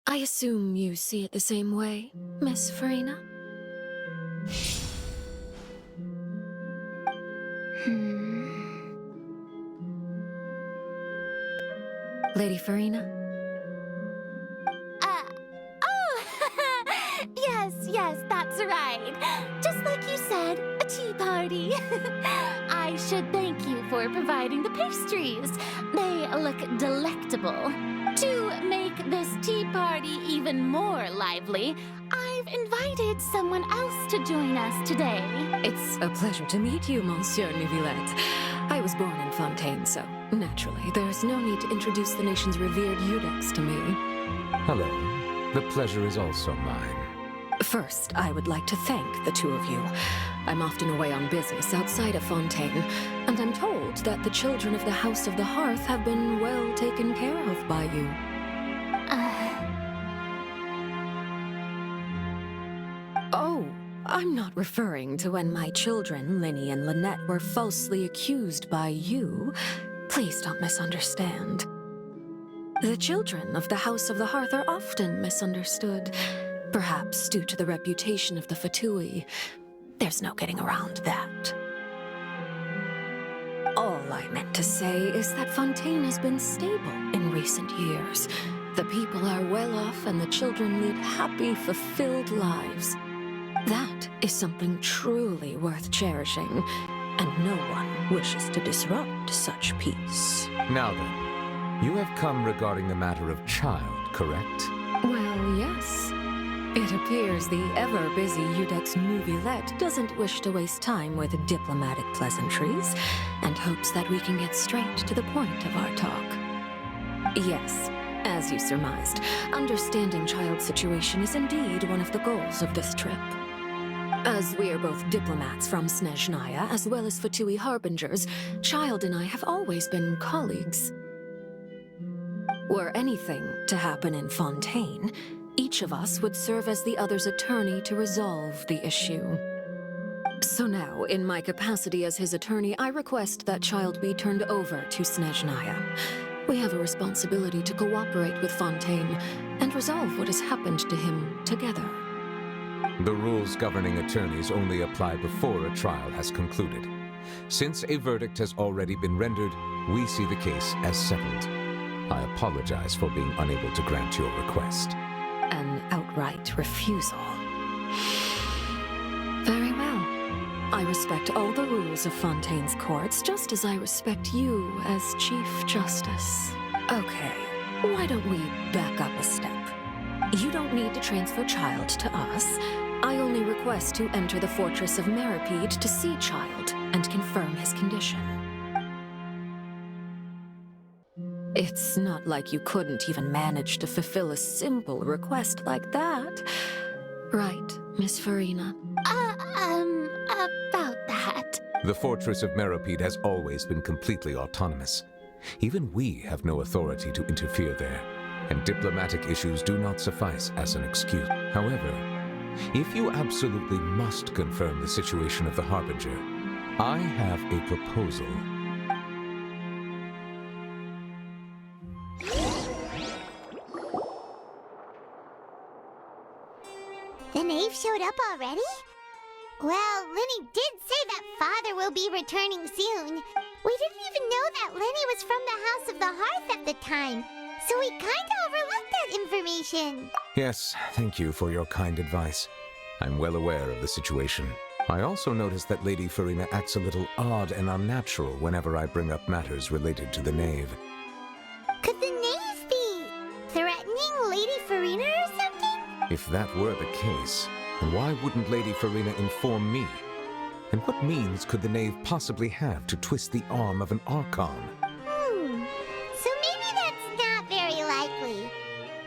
I assume you see it the same way, Miss Farina? Lady Farina? Oh! yes, that's right. Just like you said, a tea party. I should thank you for providing the pastries. They look delectable. To make this tea party even more lively, I've invited someone else to join us today. It's a pleasure to meet you, Monsieur Neuvillette. I was born in Fontaine, so naturally, there's no need to introduce the nation's revered Eudex to me. Hello. The pleasure is also mine. First, I would like to thank the two of you. I'm often away on business outside of Fontaine, and I'm told that the children of the House of the Hearth have been well taken care of by you. Oh, I'm not referring to when my children, Linny and Lynette, were falsely accused by you. Please don't misunderstand. The children of the House of the Hearth are often misunderstood, perhaps due to the reputation of the Fatui. There's no getting around that. All I meant to say is that Fontaine has been stable in recent years. The people are well off and the children lead happy, fulfilled lives. That is something truly worth cherishing, and no one wishes to disrupt such peace. Now then, you have come regarding the matter of child, correct? Well, yes. It appears the ever-busy Eudex Neuvillette doesn't wish to waste time with diplomatic pleasantries, and hopes that we can get straight to the point of our talk. Yes, as you surmised, understanding child's situation is indeed one of the goals of this trip. As we are both diplomats from Snezhnaya, as well as Fatui harbingers, Child and I have always been colleagues. Were anything to happen in Fontaine, each of us would serve as the other's attorney to resolve the issue. So now, in my capacity as his attorney, I request that Child be turned over to Snezhnaya. We have a responsibility to cooperate with Fontaine and resolve what has happened to him together. The rules governing attorneys only apply before a trial has concluded. Since a verdict has already been rendered, we see the case as settled. I apologize for being unable to grant your request. An outright refusal. Very well. I respect all the rules of Fontaine's courts, just as I respect you as Chief Justice. Okay, why don't we back up a step? You don't need to transfer Child to us. I only request to enter the fortress of Meripede to see Child and confirm his condition. It's not like you couldn't even manage to fulfill a simple request like that. Right, Miss Farina? About that. The fortress of Meripede has always been completely autonomous. Even we have no authority to interfere there, and diplomatic issues do not suffice as an excuse. However, if you absolutely must confirm the situation of the Harbinger, I have a proposal. The knave showed up already? Well, Linny did say that Father will be returning soon. We didn't even know that Linny was from the House of the Hearth at the time, so we kinda overlooked that information. Yes, thank you for your kind advice. I'm well aware of the situation. I also noticed that Lady Farina acts a little odd and unnatural whenever I bring up matters related to the knave. Could the knave be threatening Lady Farina or something? If that were the case, then why wouldn't Lady Farina inform me? And what means could the knave possibly have to twist the arm of an Archon? So maybe that's not very likely.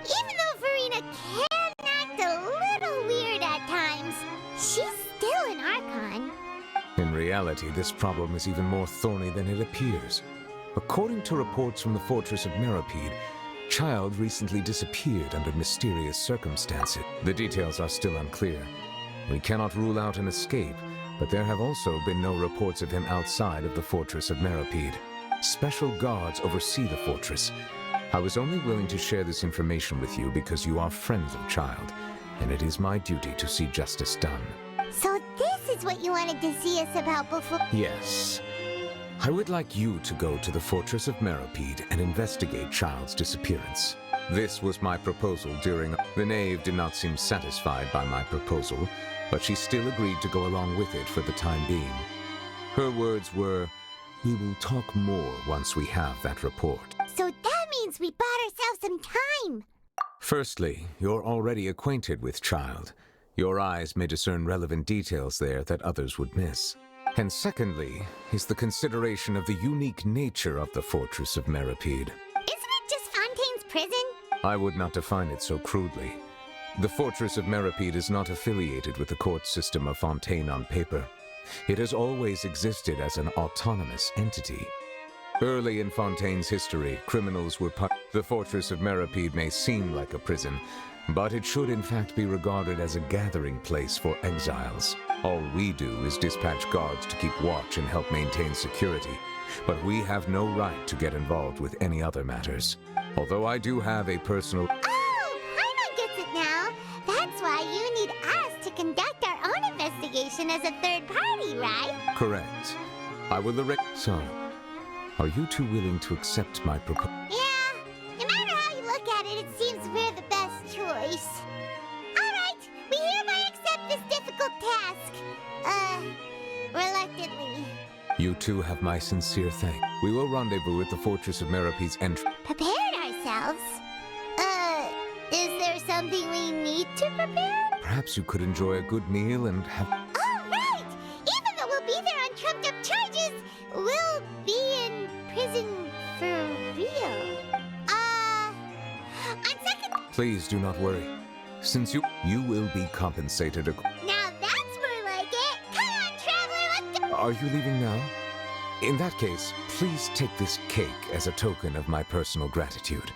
Even though Farina can act a little weird at times, she's still an Archon. In reality, this problem is even more thorny than it appears. According to reports from the fortress of Meripede, Child recently disappeared under mysterious circumstances. The details are still unclear. We cannot rule out an escape, but there have also been no reports of him outside of the fortress of Meripede. Special guards oversee the fortress, I was only willing to share this information with you because you are friends of Child, and it is my duty to see justice done. So this is what you wanted to see us about before? Yes. I would like you to go to the Fortress of Meropide and investigate Child's disappearance. This was my proposal during... The knave did not seem satisfied by my proposal, but she still agreed to go along with it for the time being. Her words were, "We will talk more once we have that report." So that means we bought ourselves some time. Firstly, you're already acquainted with Child. Your eyes may discern relevant details there that others would miss. And secondly, is the consideration of the unique nature of the Fortress of Meropide. Isn't it just Fontaine's prison? I would not define it so crudely. The Fortress of Meropide is not affiliated with the court system of Fontaine on paper. It has always existed as an autonomous entity. Early in Fontaine's history, criminals were The Fortress of Meropide may seem like a prison, but it should in fact be regarded as a gathering place for exiles. All we do is dispatch guards to keep watch and help maintain security, but we have no right to get involved with any other matters. Although I do have a personal... Oh, Paimon gets it now. That's why you need us to conduct our own investigation as a third party, right? Correct. I will arrange... So, are you two willing to accept my proposal? Yeah, no matter how you look at it, it seems we're the best choice. All right, we hereby accept this difficult task. Reluctantly. You two have my sincere thanks. We will rendezvous at the Fortress of Meropide's entrance. Prepared ourselves? Is there something we need to prepare? Perhaps you could enjoy a good meal and have... Oh, right! Even though we'll be there on trumped-up charges, we'll be in prison for real. On second... Please do not worry. Since you will be compensated Now that's more like it! Come on, Traveler, let's go! Are you leaving now? In that case, please take this cake as a token of my personal gratitude.